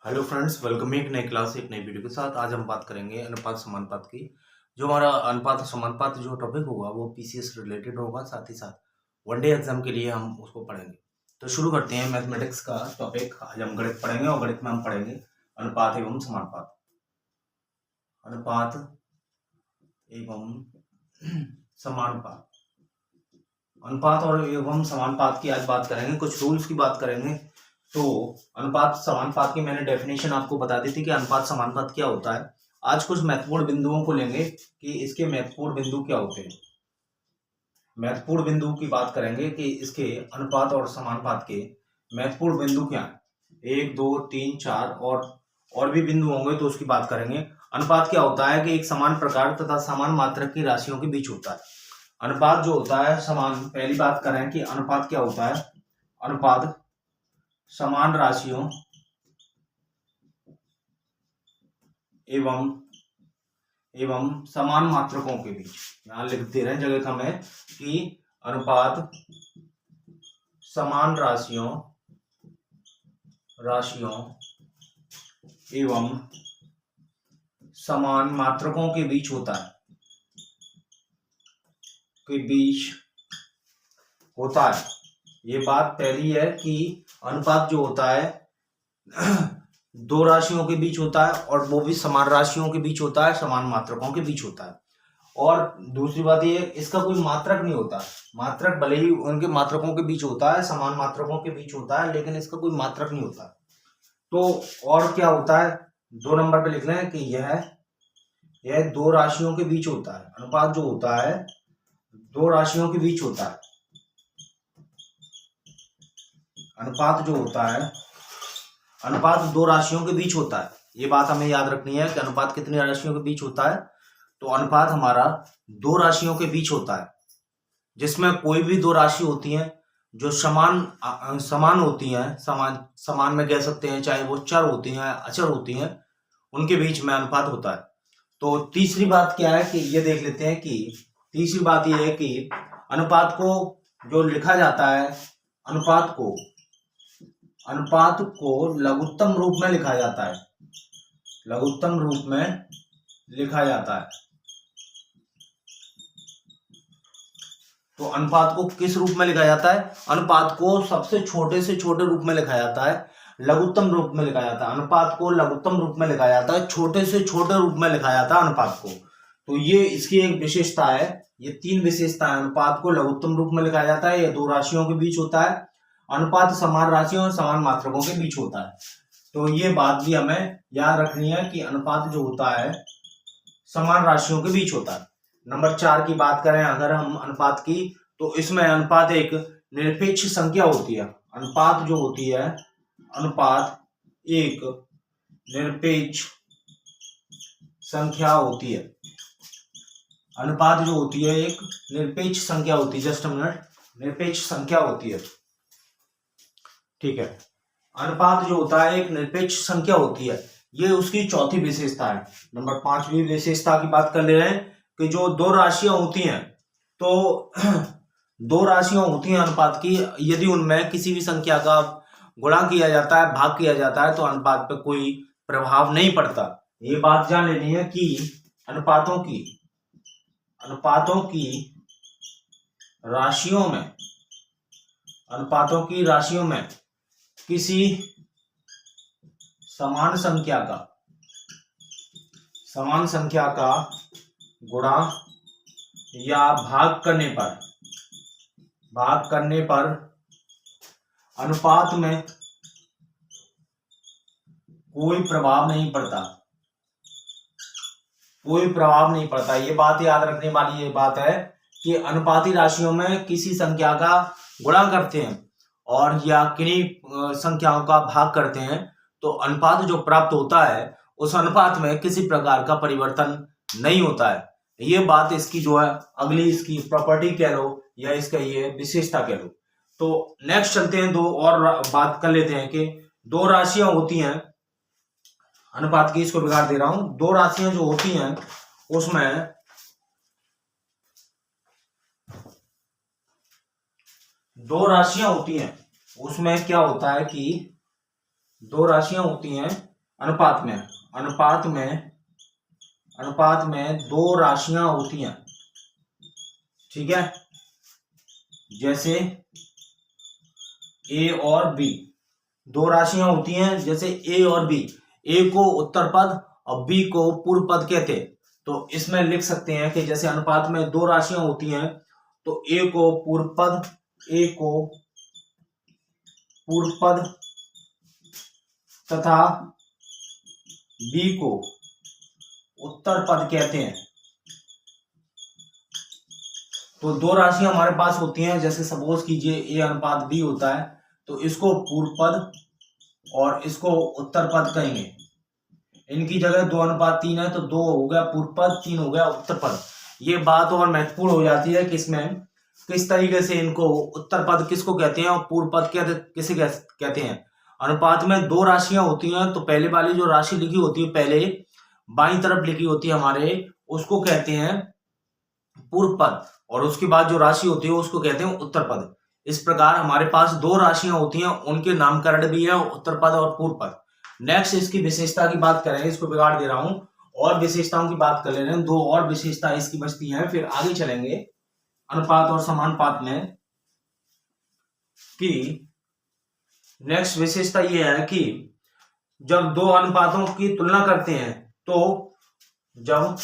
Hello friends, welcome एक नई class एक नई वीडियो के साथ। आज हम बात करेंगे अनुपात समानुपात की। जो हमारा अनुपात समानुपात जो टॉपिक होगा वो पीसीएस रिलेटेड होगा, साथ ही साथ वनडे एग्जाम के लिए हम उसको पढ़ेंगे। तो शुरू करते हैं मैथमेटिक्स का टॉपिक। आज हम गणित पढ़ेंगे और गणित में हम पढ़ेंगे अनुपात एवं समानुपात। अनुपात एवं समानुपात, अनुपात और एवं समानुपात की आज बात करेंगे। कुछ रूल्स की बात करेंगे। तो अनुपात समानुपात की मैंने डेफिनेशन आपको बता दी थी कि अनुपात समानुपात क्या होता है। आज कुछ महत्वपूर्ण बिंदुओं को लेंगे कि इसके महत्वपूर्ण बिंदु क्या होते हैं। महत्वपूर्ण बिंदु की बात करेंगे कि इसके अनुपात और समानुपात के महत्वपूर्ण बिंदु क्या है। 1, 2, 3, 4 और भी बिंदु होंगे तो उसकी बात करेंगे। अनुपात क्या होता है कि एक समान प्रकार तथा समान मात्रक की राशियों के बीच होता है। अनुपात जो होता है समान, पहली बात करें कि अनुपात क्या होता है। अनुपात समान राशियों एवं समान मात्रकों के बीच, यहां लिख दे रहे हैं जगह कम है कि अनुपात समान राशियों एवं समान मात्रकों के बीच होता है, ये बात पहली है कि अनुपात जो होता है दो राशियों के बीच होता है और वो भी समान राशियों के बीच होता है, समान मात्रकों के बीच होता है। और दूसरी बात ये, इसका कोई मात्रक नहीं होता। मात्रक भले ही उनके मात्रकों के बीच होता है, समान मात्रकों के बीच होता है, लेकिन इसका कोई मात्रक नहीं होता। तो और क्या होता है, 2 नंबर पे लिख लें कि यह दो राशियों के बीच होता है। अनुपात जो होता है दो राशियों के बीच होता है। अनुपात जो होता है, अनुपात दो राशियों के बीच होता है। ये बात हमें याद रखनी है कि अनुपात कितनी राशियों के बीच होता है। तो अनुपात हमारा दो राशियों के बीच होता है, जिसमें कोई भी दो राशि होती हैं जो समान होती हैं, समान में कह सकते हैं, चाहे वो चर होती हैं अचर होती हैं, उनके बीच में अनुपात होता है। तो तीसरी बात क्या है कि ये देख लेते हैं कि तीसरी बात ये है कि अनुपात को जो लिखा जाता है, अनुपात को लघुत्तम रूप में लिखा जाता है। लघुत्तम रूप में लिखा जाता है। तो अनुपात को किस रूप में लिखा जाता है? अनुपात को सबसे छोटे से छोटे रूप में लिखा जाता है, लघुत्तम रूप में लिखा जाता है। अनुपात को लघुत्तम रूप में लिखा जाता है, छोटे से छोटे रूप में लिखा जाता है अनुपात को। तो ये इसकी एक विशेषता है। ये 3 विशेषता है। अनुपात को लघुत्तम रूप में लिखा जाता है, यह दो राशियों के बीच होता है, अनुपात समान राशियों और समान मात्रकों के बीच होता है। तो ये बात भी हमें याद रखनी है कि अनुपात जो होता है समान राशियों के बीच होता है। नंबर 4 की बात करें अगर हम अनुपात की, तो इसमें अनुपात एक निरपेक्ष संख्या होती है। अनुपात जो होती है, अनुपात एक निरपेक्ष संख्या होती है। अनुपात जो होती है एक निरपेक्ष संख्या होती है। जस्ट अ मिनट, निरपेक्ष संख्या होती है, ठीक है। अनुपात जो होता है एक निरपेक्ष संख्या होती है, ये उसकी चौथी विशेषता है। नंबर 5वीं विशेषता की बात कर ले रहे हैं कि जो दो राशियां होती हैं, तो दो राशियां होती हैं अनुपात की, यदि उनमें किसी भी संख्या का गुणा किया जाता है, भाग किया जाता है, तो अनुपात पर कोई प्रभाव नहीं पड़ता। ये बात जान लेनी है कि अनुपातों की राशियों में किसी समान संख्या का गुणा या भाग करने पर अनुपात में कोई प्रभाव नहीं पड़ता। ये बात याद रखने वाली ये बात है कि अनुपाती राशियों में किसी संख्या का गुणा करते हैं और या किन्हीं संख्याओं का भाग करते हैं, तो अनुपात जो प्राप्त होता है उस अनुपात में किसी प्रकार का परिवर्तन नहीं होता है। ये बात इसकी जो है अगली इसकी प्रॉपर्टी कह लो या इसका ये विशेषता कह लो। तो नेक्स्ट चलते हैं, दो और बात कर लेते हैं कि दो राशियां होती हैं अनुपात की, इसको बिगाड़ दे रहा हूं। दो राशियां जो होती हैं उसमें क्या होता है कि दो राशियां होती हैं अनुपात में दो राशियां होती हैं, ठीक है, जैसे ए और बी, दो राशियां होती हैं जैसे ए और बी, ए को उत्तर पद और बी को पूर्व पद कहते हैं। तो इसमें लिख सकते हैं कि जैसे अनुपात में दो राशियां होती हैं तो ए को पूर्व पद तथा बी को उत्तर पद कहते हैं। तो दो राशियां हमारे पास होती हैं, जैसे सपोज कीजिए ए अनुपात बी होता है, तो इसको पूर्व पद और इसको उत्तर पद कहेंगे। इनकी जगह 2:3 है तो 2 हो गया पूर्व पद, 3 हो गया उत्तर पद। ये बात और महत्वपूर्ण हो जाती है कि इसमें किस तरीके से इनको उत्तर पद किसको कहते हैं और पूर्व पद किसे कहते हैं। अनुपात में दो राशियां होती हैं तो पहले वाली जो राशि लिखी होती है, पहले बाईं तरफ लिखी होती है हमारे, उसको कहते हैं पूर्व पद, और उसके बाद जो राशि होती है उसको कहते हैं उत्तर पद। इस प्रकार हमारे पास दो राशियां होती हैं, उनके नामकरण भी है उत्तर पद और पूर्व पद। नेक्स्ट इसकी विशेषता की बात करेंगे, इसको बिगाड़ दे रहा हूं, और विशेषताओं की बात कर ले रहे हैं। दो और विशेषता इसकी बचती हैं, फिर आगे चलेंगे अनुपात और समानुपात में। कि नेक्स्ट विशेषता ये है कि जब दो अनुपातों की तुलना करते हैं तो जब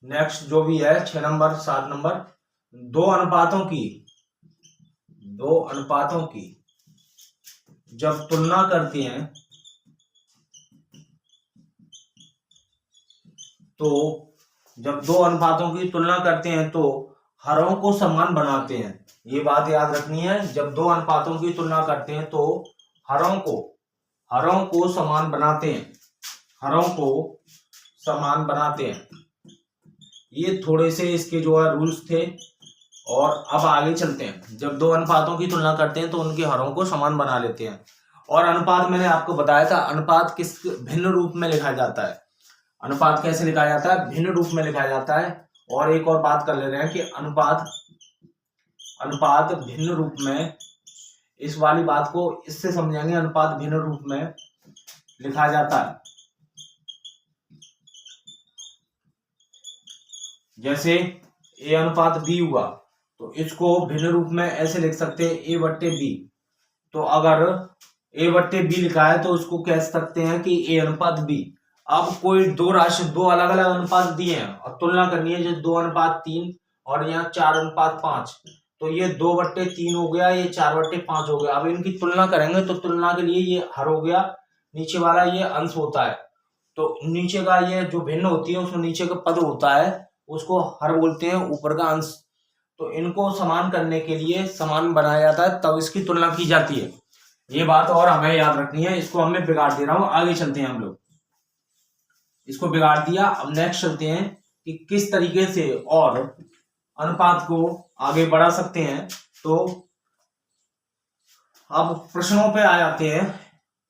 नेक्स्ट जो भी है 6 नंबर 7 नंबर, दो अनुपातों की जब तुलना करते हैं तो जब दो अनुपातों की तुलना करते हैं तो हरों को समान बनाते हैं। ये बात याद रखनी है, जब दो अनुपातों की तुलना करते हैं तो हरों को समान बनाते हैं। ये थोड़े से इसके जो है रूल्स थे, और अब आगे चलते हैं। जब दो अनुपातों की तुलना करते हैं तो उनके हरों को समान बना लेते हैं। और अनुपात मैंने आपको बताया था, अनुपात किस भिन्न रूप में लिखा जाता है। अनुपात कैसे लिखा जाता है? भिन्न रूप में लिखा जाता है। और एक और बात कर ले रहे हैं कि अनुपात भिन्न रूप में, इस वाली बात को इससे समझेंगे, अनुपात भिन्न रूप में लिखा जाता है। जैसे ए अनुपात बी हुआ तो इसको भिन्न रूप में ऐसे लिख सकते हैं ए बट्टे बी। तो अगर ए बट्टे बी लिखा है तो उसको कह सकते हैं कि ए अनुपात बी। अब कोई दो अलग अलग अनुपात दिए हैं और तुलना करनी है, जैसे 2:3 और यहाँ 4:5, तो ये 2/3 हो गया, ये 4/5 हो गया। अब इनकी तुलना करेंगे तो तुलना के लिए ये हर हो गया, नीचे वाला ये अंश होता है। तो नीचे का ये जो भिन्न होती है उसमें नीचे का पद होता है, उसको हर बोलते हैं, ऊपर का अंश। तो इनको समान करने के लिए समान बनाया जाता है, तब इसकी तुलना की जाती है। ये बात और हमें याद रखनी है। इसको हमें बिगाड़ दे रहा हूं, आगे चलते हैं। हम लोग इसको बिगाड़ दिया, अब नेक्स्ट चलते हैं कि किस तरीके से और अनुपात को आगे बढ़ा सकते हैं। तो अब प्रश्नों पे आ जाते हैं।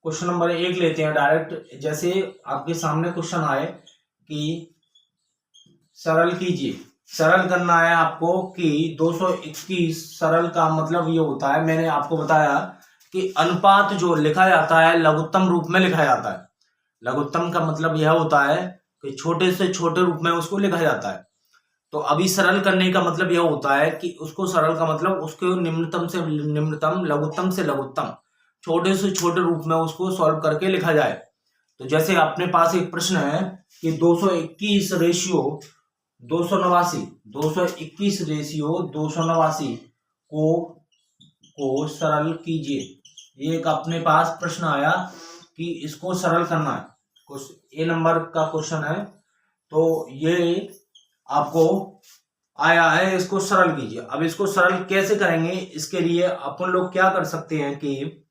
क्वेश्चन नंबर 1 लेते हैं डायरेक्ट। जैसे आपके सामने क्वेश्चन आए कि सरल कीजिए, सरल करना है आपको कि 221। सरल का मतलब ये होता है, मैंने आपको बताया कि अनुपात जो लिखा जाता है लघुत्तम रूप में लिखा जाता है। लघुत्तम का मतलब यह होता है कि छोटे से छोटे रूप में उसको लिखा जाता है। तो अभी सरल करने का मतलब यह होता है कि उसको सरल का मतलब उसको निम्नतम से निम्नतम, लघुत्तम से लघुत्तम, छोटे से छोटे रूप में उसको सॉल्व करके लिखा जाए। तो जैसे अपने पास एक प्रश्न है कि 221 रेशियो 289 को सरल कीजिए। ये एक अपने पास प्रश्न आया कि इसको सरल करना है, ए नंबर का क्वेश्चन है। तो ये आपको आया है, इसको सरल कीजिए। अब इसको सरल कैसे करेंगे, इसके लिए अपन लोग क्या कर सकते हैं कि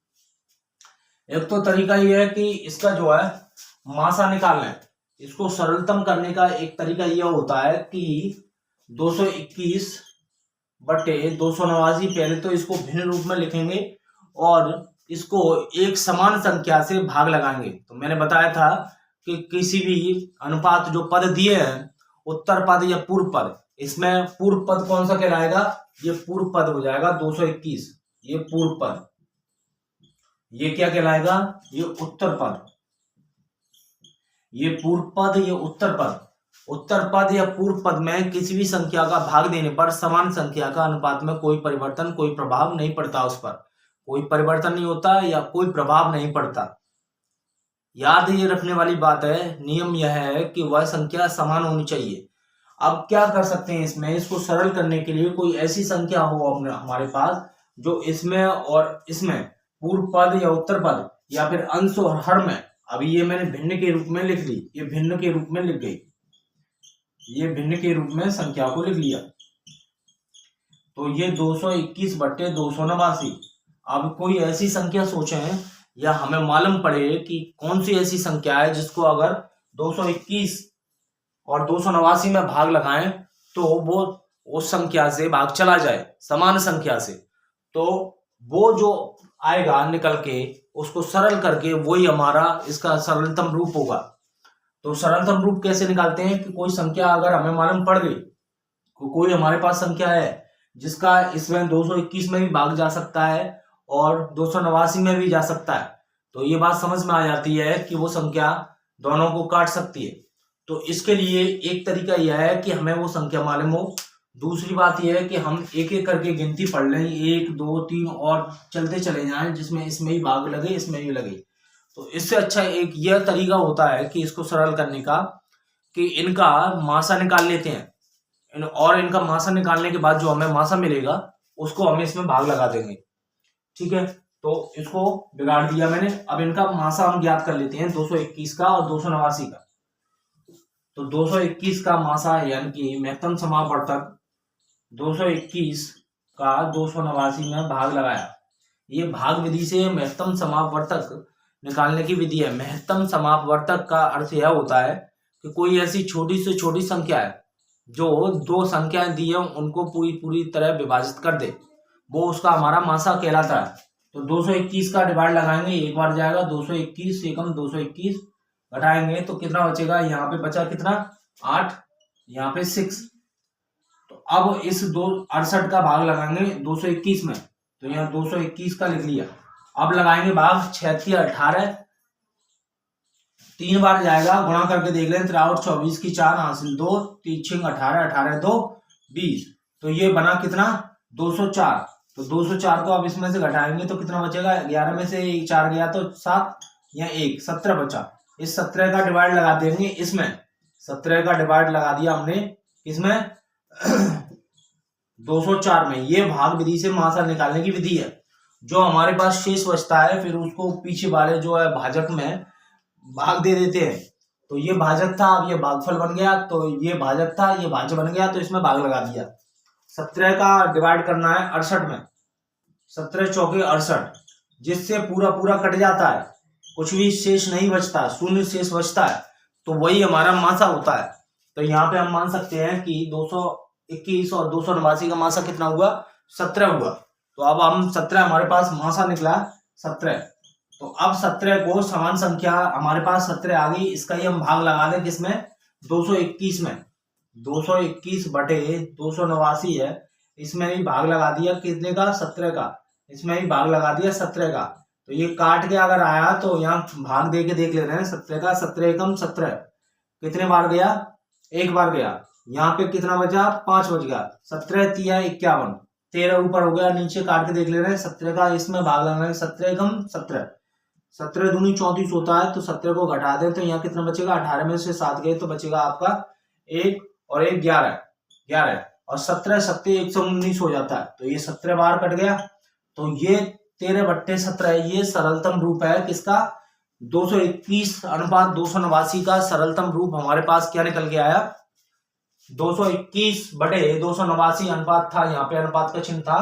एक तो तरीका ये है कि इसका जो है मासा निकालना है। इसको सरलतम करने का एक तरीका यह होता है कि 221/289, पहले तो इसको भिन्न रूप में लिखेंगे और इसको एक समान संख्या से भाग लगाएंगे। तो मैंने बताया था कि किसी भी अनुपात जो पद दिए हैं, उत्तर पद या पूर्व पद, इसमें पूर्व पद कौन सा कहलाएगा? ये पूर्व पद हो जाएगा 221, ये पूर्व पद। ये क्या कहलाएगा? ये उत्तर पद। ये पूर्व पद, ये उत्तर पद। उत्तर पद या पूर्व पद में किसी भी संख्या का भाग देने पर समान संख्या का अनुपात में कोई परिवर्तन, कोई प्रभाव नहीं पड़ता, उस पर कोई परिवर्तन नहीं होता या कोई प्रभाव नहीं पड़ता। याद ये रखने वाली बात है, नियम यह है कि वह संख्या समान होनी चाहिए। अब क्या कर सकते हैं इसमें, इसको सरल करने के लिए कोई ऐसी संख्या हो हमारे पास जो इसमें और इसमें पूर्व पद या उत्तर पद या फिर अंश और हर में, अभी ये मैंने भिन्न के रूप में लिख ली, ये भिन्न के रूप में लिख गई, ये भिन्न के रूप में संख्या को लिख लिया। तो ये 221 बट्टे 289। अब कोई ऐसी संख्या सोचें या हमें मालूम पड़े कि कौन सी ऐसी संख्या है जिसको अगर 221 और 289 में भाग लगाएं तो वो उस संख्या से भाग चला जाए समान संख्या से, तो वो जो आएगा निकल के उसको सरल करके वही हमारा इसका सरलतम रूप होगा। तो सरलतम रूप कैसे निकालते हैं कि कोई संख्या अगर हमें मालूम पड़ गई, कोई हमारे पास संख्या है जिसका इसमें 221 में भी भाग जा सकता है और 289 में भी जा सकता है, तो ये बात समझ में आ जाती है कि वो संख्या दोनों को काट सकती है। तो इसके लिए एक तरीका यह है कि हमें वो संख्या मालूम हो। दूसरी बात यह है कि हम एक एक करके गिनती पढ़ लें, 1 2 3 और चलते चले जाएं, जिसमें इसमें ही भाग लगे इसमें भी लगे। तो इससे अच्छा एक यह तरीका होता है कि इसको सरल करने का कि इनका मासा निकाल लेते हैं और इनका मासा निकालने के बाद जो हमें मासा मिलेगा उसको हम इसमें भाग लगा देंगे। ठीक है, तो इसको बिगाड़ दिया मैंने। अब इनका मासा हम ज्ञात कर लेते हैं 221 का और 289 का। तो 221 का मासा यानी कि महत्तम समापवर्तक 221 का 289 में भाग लगाया। ये भाग विधि से महत्तम समापवर्तक निकालने की विधि है। महत्तम समापवर्तक का अर्थ यह होता है कि कोई ऐसी छोटी से छोटी संख्या है जो दो संख्याएं दी है उनको पूरी तरह विभाजित कर दे, वो उसका हमारा मासा कहलाता है। तो 221 का डिवाइड लगाएंगे, एक बार जाएगा 221 एकम 221, घटाएंगे तो कितना बचेगा, यहाँ पे बचा कितना 8, यहाँ पे 6। तो अब इस 268 का भाग लगाएंगे 221 में, तो यहाँ 221 का लिख लिया। अब लगाएंगे भाग 6 18, 3 बार जाएगा, गुणा करके देख लें 3 24 की 4 हासिल 2, 3 6 18, 18 2 20, तो ये बना कितना 204। तो 204 को अब इसमें से घटाएंगे तो कितना बचेगा, 11 में से 4 गया तो 7, या 1 17 बचा। इस 17 का डिवाइड लगा देंगे इसमें, 17 का डिवाइड लगा दिया हमने इसमें 204 में। ये भाग विधि से मासा निकालने की विधि है। जो हमारे पास शेष बचता है फिर उसको पीछे वाले जो है भाजक में भाग दे देते हैं। तो ये भाजक था, अब ये भागफल बन गया, तो ये भाजक था, ये भाज्य बन गया, तो इसमें भाग लगा दिया। 17 का डिवाइड करना है 68 में, 17 चौके 68, जिससे पूरा कट जाता है, कुछ भी शेष नहीं बचता, शून्य शेष बचता है, तो वही हमारा मासा होता है। तो यहाँ पे हम मान सकते हैं कि 221 और 289 का मासा कितना हुआ, 17 हुआ। तो अब हम 17 हमारे पास मासा निकला 17। तो अब 17 को समान संख्या हमारे पास 17 आ गई, इसका ही हम भाग लगा दें किसमें, 221 में। 221 बटे 289 है, इसमें ही भाग लगा दिया कितने का, 17 का, इसमें ही भाग लगा दिया 17 का। तो ये काट के अगर आया तो यहाँ भाग दे के देख ले रहे हैं 17 का, 17 एकम 17, कितने बार गया, एक बार गया। यहाँ पे कितना बचा, 5 बच गया, 17 3 51, 13 ऊपर हो गया, नीचे काट के देख ले रहे हैं 17 का, इसमें भाग लगाना है 17 एकम 17, 17 दूनी 34 होता है, तो 17 को घटा दें तो यहाँ कितना बचेगा, 18 में से 7 गए तो बचेगा आपका 1 और 1 11, और 17 7 119 हो जाता है। तो ये 17 बार कट गया, तो ये 13 बट्टे 17 ये सरलतम रूप है किसका, 221 अनुपात 289 का सरलतम रूप हमारे पास क्या निकल के आया, 221 बटे 289 अनुपात था, यहाँ पे अनुपात का चिन्ह था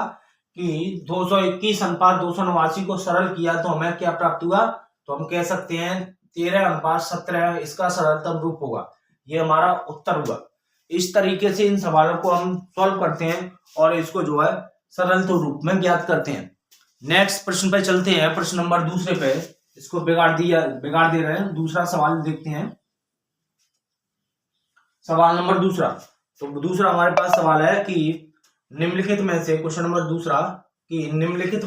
कि 221 अनुपात 289 को सरल किया तो हमें क्या प्राप्त हुआ, तो हम कह सकते हैं 13 अनुपात 17 इसका सरलतम रूप होगा। ये हमारा उत्तर हुआ। इस तरीके से इन सवालों को हम सॉल्व करते हैं और इसको जो है सरलतम रूप में ज्ञात करते हैं। नेक्स्ट प्रश्न पे चलते हैं, प्रश्न नंबर दूसरे पे, इसको बिगाड़ दे रहे हैं। दूसरा सवाल देखते हैं, सवाल नंबर दूसरा। तो दूसरा हमारे पास सवाल है कि निम्नलिखित में से, क्वेश्चन नंबर दूसरा, कि निम्नलिखित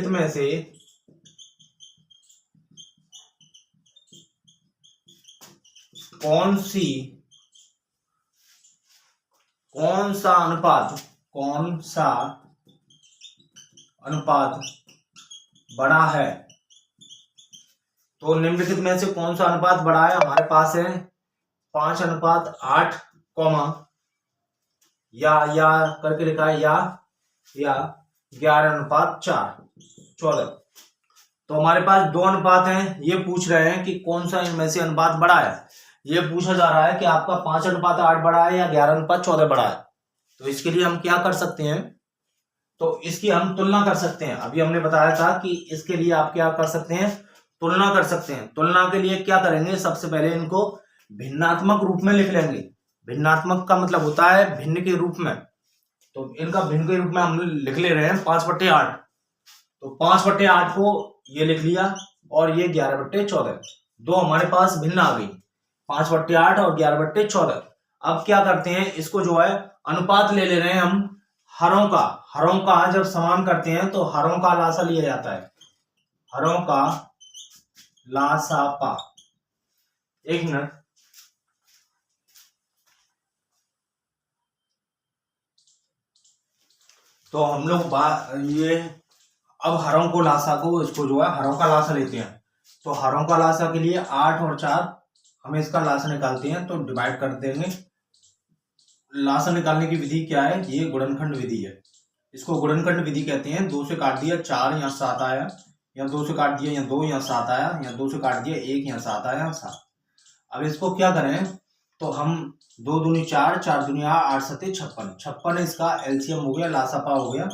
में से कौन सा अनुपात बड़ा है। तो निम्नलिखित में से कौन सा अनुपात बड़ा है? हमारे पास है 5:8, या करके लिखा है या 11:4, तो हमारे पास दो अनुपात हैं। ये पूछ रहे हैं कि कौन सा इनमें से अनुपात बड़ा है। ये पूछा जा रहा है कि आपका 5:8 बड़ा है या 11:14 बड़ा है। तो इसके लिए हम क्या कर सकते हैं? तो इसकी हम तुलना कर सकते हैं। अभी हमने बताया था कि इसके लिए आप क्या कर सकते हैं? तुलना कर सकते हैं। तुलना के लिए क्या करेंगे? सबसे पहले इनको भिन्नात्मक रूप में लिख लेंगे। भिन्नात्मक का मतलब होता है भिन्न के रूप में। तो इनका भिन्न के रूप में हम लिख ले रहे हैं 5/8। तो 5/8 को ये लिख लिया और ये 11/14, दो हमारे पास भिन्न आ गई, 5/8 और 11/14। अब क्या करते हैं? इसको जो है अनुपात ले रहे हैं हम हरों का जब समान करते हैं तो हरों का लासा लिया जाता है। हरों का लासापा, एक मिनट। तो हम लोग ये अब हरों को लासा को इसको जो है हरों का लासा लेते हैं। तो हरों का लासा के लिए 8 और 4 हमें इसका लासा निकालते हैं, तो डिवाइड कर देंगे। लासा निकालने की विधि क्या है? ये गुणनखंड विधि है। इसको गुणनखंड विधि कहते हैं। 2 से काट दिया 4, यहाँ 7 आया, यहाँ 2 से काट दिया यहाँ 2, यहाँ 7 आया, यहाँ 2 से काट दिया 1, यहाँ 7 आया, 7। अब इसको क्या करें? तो हम 2 दूनी 4, 4 दूनी 8, 7 56। 56 इसका एलसीएम हो गया, लासापा हो गया।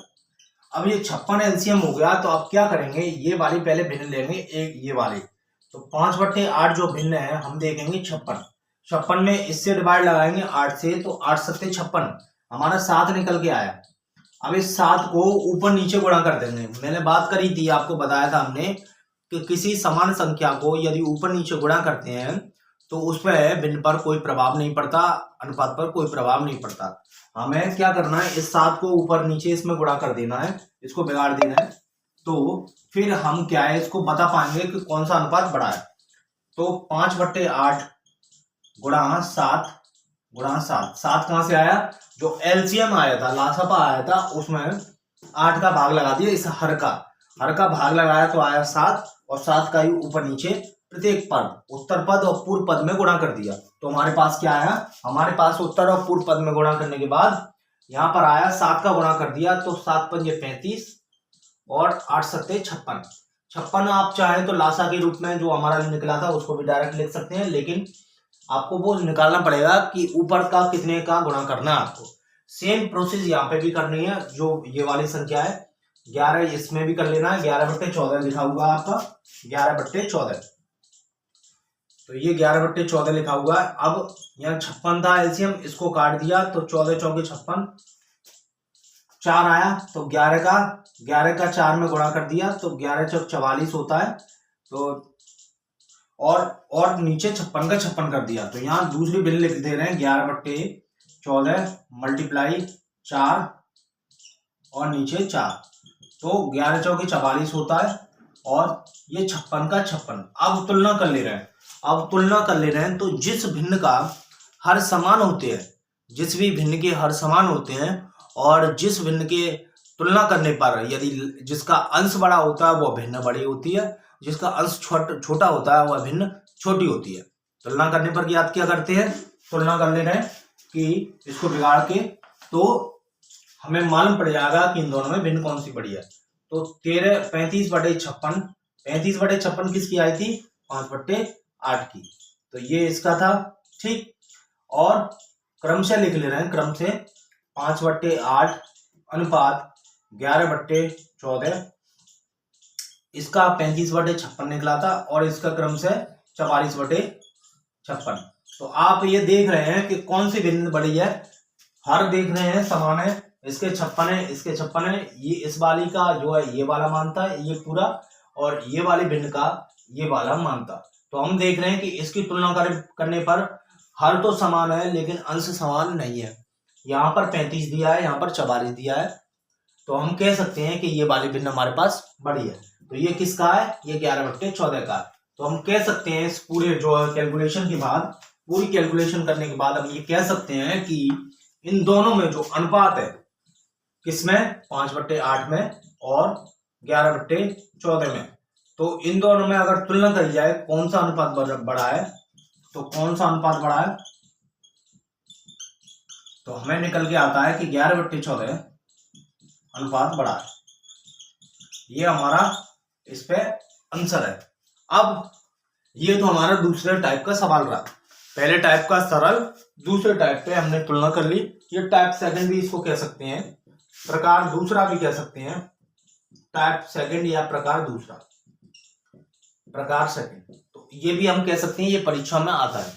अब ये 56 एलसीएम हो गया, तो अब क्या करेंगे? ये वाली पहले भिन्न लेंगे, एक ये वाली। तो 5/8 जो भिन्न है हम देखेंगे 56 में इससे डिवाइड लगाएंगे 8 से, तो 8 7 56, हमारा 7 निकल के आया। अब इस 7 को ऊपर नीचे गुणा कर देंगे। मैंने बात करी थी, आपको बताया था हमने कि किसी समान संख्या को यदि ऊपर नीचे गुणा करते हैं तो उसमें भिन्न पर कोई प्रभाव नहीं पड़ता, अनुपात पर कोई प्रभाव नहीं पड़ता। हमें क्या करना है? इस 7 को ऊपर नीचे इसमें गुणा कर देना है, इसको बिगाड़ देना है। तो फिर हम क्या है इसको बता पाएंगे कि कौन सा अनुपात बड़ा है। तो 5/8 गुणा 7 7 कहां से आया? जो एलसीएम आया था, लासापा आया था, उसमें 8 का भाग लगा दिया। इस हर का भाग लगाया तो आया 7, और 7 का ही ऊपर नीचे प्रत्येक पद, उत्तर पद और पूर्व पद में गुणा कर दिया। तो हमारे पास क्या आया? हमारे पास उत्तर और पूर्व पद में गुणा करने के बाद यहाँ पर आया 7 का गुणा कर दिया, तो 7 5 35 और 8 7 56। 56 आप चाहे तो लासा के रूप में जो हमारा निकला था उसको भी डायरेक्ट लिख सकते हैं, लेकिन आपको वो निकालना पड़ेगा कि ऊपर का कितने का गुणा करना है आपको। सेम प्रोसेस यहाँ पे भी करनी है। जो ये वाली संख्या है 11, इसमें भी कर लेना है। 11/14 लिखा हुआ आपका, 11/14। तो ये 11/14 लिखा हुआ है। अब यहाँ 56 था एलसीएम, इसको काट दिया तो 14 चौके 56, 4 आया, तो 11 का 4 में गुणा कर दिया, तो 11 चौक 44 होता है। तो और नीचे 56 का 56 कर दिया। तो यहाँ दूसरी बिल लिख दे रहे हैं 11/14 मल्टीप्लाई 4 और नीचे 4, तो 11 चौके 44 होता है, और ये 56 का 56। अब तुलना कर ले रहे हैं। तो जिस भिन्न का हर समान होते हैं, जिस भी भिन्न के हर समान होते हैं, और जिस भिन्न के तुलना करने पर यदि जिसका अंश बड़ा होता है वह भिन्न बड़ी होती है, जिसका अंश छोटा होता है वह भिन्न छोटी होती है। तुलना करने पर क्या करते हैं? तुलना कर ले रहे हैं कि इसको बिगाड़ के, तो हमें मालूम पड़ जाएगा कि इन दोनों में भिन्न कौन सी बड़ी है। तो 35/56, 35/56 किसकी आई थी? 5/8 की। तो ये इसका था, ठीक। और क्रम से लिख ले रहे हैं, क्रम से 5/8 अनुपात 11/14, इसका 35/56 निकला था, और इसका क्रम से 44/56। तो आप ये देख रहे हैं कि कौन सी भिन्न बड़ी है। हर देख रहे हैं समान है, इसके 56 है, इसके 56 है। ये इस वाली का जो है ये वाला मानता है ये पूरा, और ये वाली भिन्न का ये वाला मानता। तो हम देख रहे हैं कि इसकी तुलना करने पर हर तो समान है लेकिन अंश समान नहीं है। यहाँ पर 35 दिया है, यहाँ पर 44 दिया है। तो हम कह सकते हैं कि ये वाली भिन्न हमारे पास बड़ी है। तो ये किसका है? ये 11/14 का। तो हम कह सकते हैं इस पूरे जो कैलकुलेशन के बाद पूरी कैलकुलेशन करने के बाद हम ये कह सकते हैं कि इन दोनों में जो अनुपात है, किसमें, 5/8 में और 11/14 में, तो इन दोनों में अगर तुलना करी जाए कौन सा अनुपात बड़ा है, तो कौन सा अनुपात बड़ा है, तो हमें निकल के आता है कि 11/14 अनुपात बड़ा है। ये हमारा इस पे आंसर है। अब ये तो हमारा दूसरे टाइप का सवाल रहा। पहले टाइप का सरल, दूसरे टाइप पे हमने तुलना कर ली। ये टाइप सेकंड भी इसको कह सकते हैं, प्रकार दूसरा भी कह सकते हैं, टाइप सेकंड या प्रकार दूसरा, प्रकार सेकंड, तो ये भी हम कह सकते हैं। ये परीक्षा में आता है,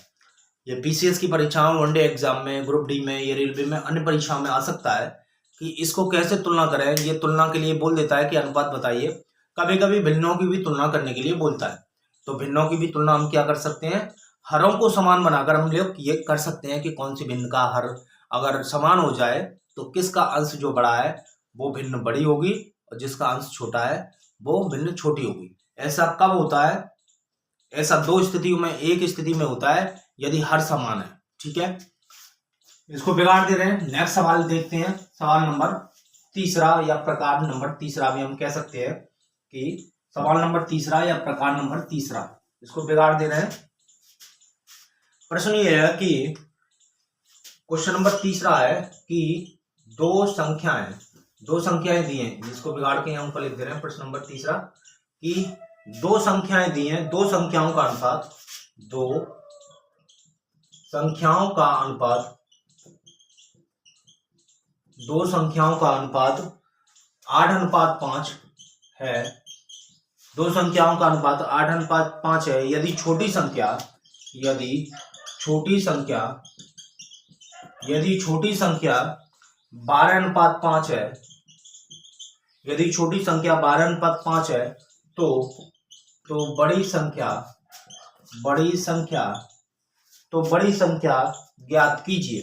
ये पीसीएस की परीक्षाओं, वनडे एग्जाम में, ग्रुप डी में, ये रेलवे में, अन्य परीक्षाओं में आ सकता है कि इसको कैसे तुलना करें। ये तुलना के लिए बोल देता है कि अनुपात बताइए। कभी कभी भिन्नों की भी तुलना करने के लिए बोलता है, तो भिन्नों की भी तुलना हम क्या कर सकते हैं, हरों को समान बनाकर हम लोग ये कर सकते हैं कि कौन सी भिन्न का हर अगर समान हो जाए तो किसका अंश जो बड़ा है वो भिन्न बड़ी होगी और जिसका अंश छोटा है वो भिन्न छोटी होगी। ऐसा कब होता है, ऐसा दो स्थितियों में, एक स्थिति में होता है यदि हर समान है। ठीक है, इसको बिगाड़ दे रहे हैं। नेक्स्ट सवाल देखते हैं, सवाल नंबर तीसरा या प्रकार नंबर तीसरा भी हम कह सकते हैं कि सवाल नंबर तीसरा या प्रकार नंबर तीसरा, इसको बिगाड़ दे रहे हैं। प्रश्न ये है कि क्वेश्चन नंबर तीसरा है कि दो संख्याएं दी हैं, जिसको बिगाड़ के हम लिख दे रहे हैं। प्रश्न नंबर तीसरा कि दो संख्याएं दी हैं, दो संख्याओं का अनुपात 8:5 है। दो संख्याओं का अनुपात 8:5 है। यदि छोटी संख्या 12:5 है, यदि छोटी संख्या 12:5 है तो बड़ी संख्या ज्ञात कीजिए।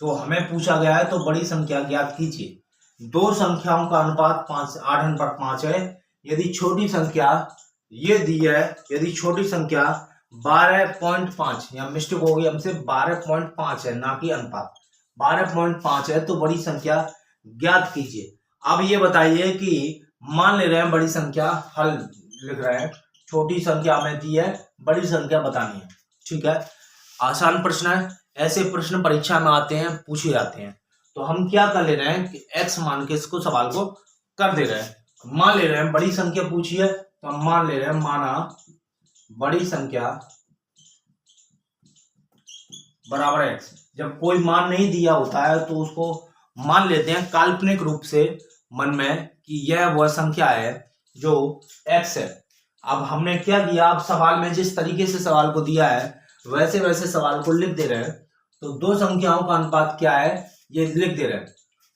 तो हमें पूछा गया है तो बड़ी संख्या ज्ञात कीजिए। दो संख्याओं का अनुपात 8:5 है। यदि छोटी संख्या ये दी है, यदि छोटी संख्या 12.5, या मिस्टेक हो गई हमसे, 12.5 है ना कि अनुपात, 12.5 है, तो बड़ी संख्या ज्ञात कीजिए। अब ये बताइए कि मान ले रहे हैं बड़ी संख्या, हल लिख रहे हैं, छोटी संख्या हमें दी है, बड़ी संख्या बतानी है। ठीक है, आसान प्रश्न है। ऐसे प्रश्न परीक्षा में आते हैं, पूछे जाते हैं। तो हम क्या कर ले रहे हैं कि x मान के इसको सवाल को कर दे रहे हैं। मान ले रहे हैं बड़ी संख्या पूछी है, तो हम मान ले रहे हैं, माना बड़ी संख्या बराबर x। जब कोई मान नहीं दिया होता है तो उसको मान लेते हैं काल्पनिक रूप से मन में कि यह वह संख्या है जो x है। अब हमने क्या किया, अब सवाल में जिस तरीके से सवाल को दिया है वैसे वैसे सवाल को लिख दे रहे हैं। तो दो संख्याओं का अनुपात क्या है ये लिख दे रहे हैं।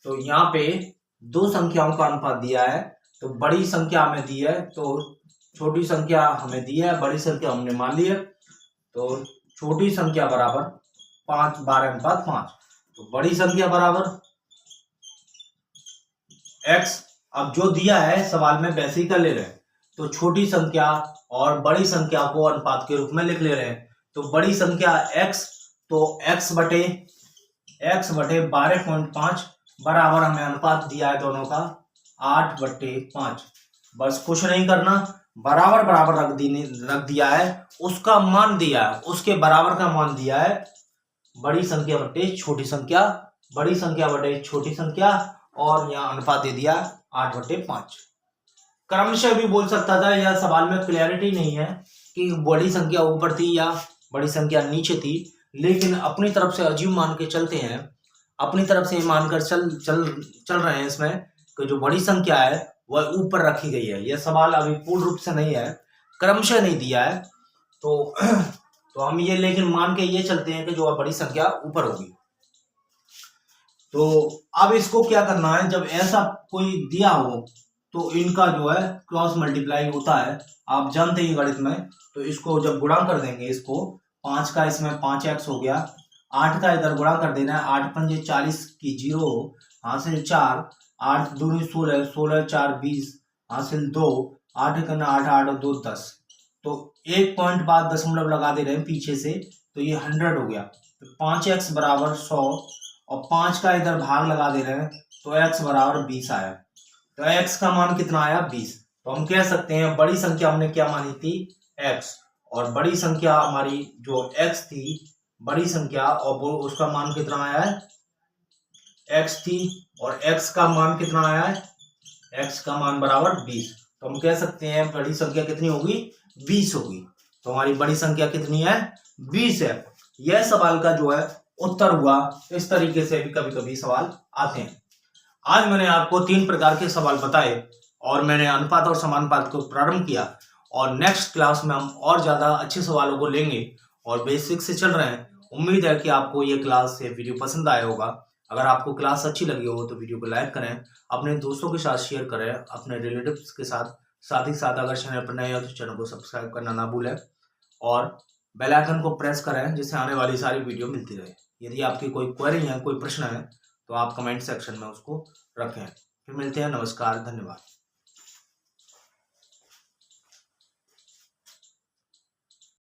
तो यहाँ पे दो संख्याओं का अनुपात दिया है, तो बड़ी संख्या हमें दी है, तो छोटी संख्या हमें दी है, बड़ी संख्या हमने मान ली है। तो छोटी संख्या बराबर 12:5, तो बड़ी संख्या बराबर x। अब जो दिया है सवाल में वैसे ही कर ले रहे हैं। तो छोटी संख्या और बड़ी संख्या को अनुपात के रूप में लिख ले रहे हैं। तो बड़ी संख्या x, तो x बटे 12.5 बराबर हमें अनुपात दिया है दोनों का 8/5। बस कुछ नहीं करना, बराबर बराबर रख दिया है, उसका मान दिया है, उसके बराबर का मान दिया है, बड़ी संख्या बटे छोटी संख्या, बड़ी संख्या बटे छोटी संख्या, और यहाँ अनुपात दे दिया 8/5। क्रमशः भी बोल सकता था, यह सवाल में क्लैरिटी नहीं है कि बड़ी संख्या ऊपर थी या बड़ी संख्या नीचे थी, लेकिन अपनी तरफ से अज्यूम मान के चलते हैं, अपनी तरफ से मानकर चल रहे हैं इसमें कि जो बड़ी संख्या है वह ऊपर रखी गई है। यह सवाल अभी पूर्ण रूप से नहीं है, क्रमशः नहीं दिया है, तो हम ये लेकिन मान के ये चलते हैं कि जो बड़ी संख्या ऊपर होगी। तो अब इसको क्या करना है, जब ऐसा कोई दिया हो तो इनका जो है क्रॉस मल्टीप्लाई होता है, आप जानते हैं गणित में। तो इसको जब गुणा कर देंगे, इसको 5 का इसमें 5x हो गया, 8 का इधर गुणा कर देना है, 8×5 = 40 की 0 हासिल 4, 8 दूनी 16, 16 4 20 हासिल 2, 8 × 8 8 2 10। तो एक पॉइंट बाद दशमलव लगा दे रहे हैं पीछे से, तो ये 100 हो गया। तो 5x बराबर 100 और 5 का इधर भाग लगा दे रहे हैं, तो x बराबर 20 आया। तो x का मान कितना आया? 20। तो हम कह सकते हैं बड़ी संख्या हमने क्या मानी थी? x। और बड़ी संख्या हमारी जो x थी, बड़ी संख्या, और वो उसका मान कितना आया है? x थी। और x का मान कितना आया है? x का मान बराबर 20। तो हम कह सकते हैं बड़ी संख्या कितनी होगी? 20 होगी। तो हमारी बड़ी संख्या कितनी है? 20 है। यह सवाल का जो है उत्तर हुआ। इस तरीके से भी कभी कभी सवाल आते हैं। आज मैंने आपको 3 प्रकार के सवाल बताए और मैंने अनुपात और समानुपात को प्रारंभ किया, और नेक्स्ट क्लास में हम और ज्यादा अच्छे सवालों को लेंगे और बेसिक से चल रहे हैं। उम्मीद है कि आपको ये क्लास से वीडियो पसंद आया होगा। अगर आपको क्लास अच्छी लगी हो तो वीडियो को लाइक करें, अपने दोस्तों के साथ शेयर करें, अपने रिलेटिव्स के साथ ही साथ अगर चैनल पर नए हो तो चैनल को सब्सक्राइब करना ना भूलें और बेल आइकन को प्रेस करें, जिससे आने वाली सारी वीडियो मिलती रहे। यदि आपकी कोई क्वेरी है, कोई प्रश्न है, तो आप कमेंट सेक्शन में उसको रखें। फिर मिलते हैं। नमस्कार, धन्यवाद।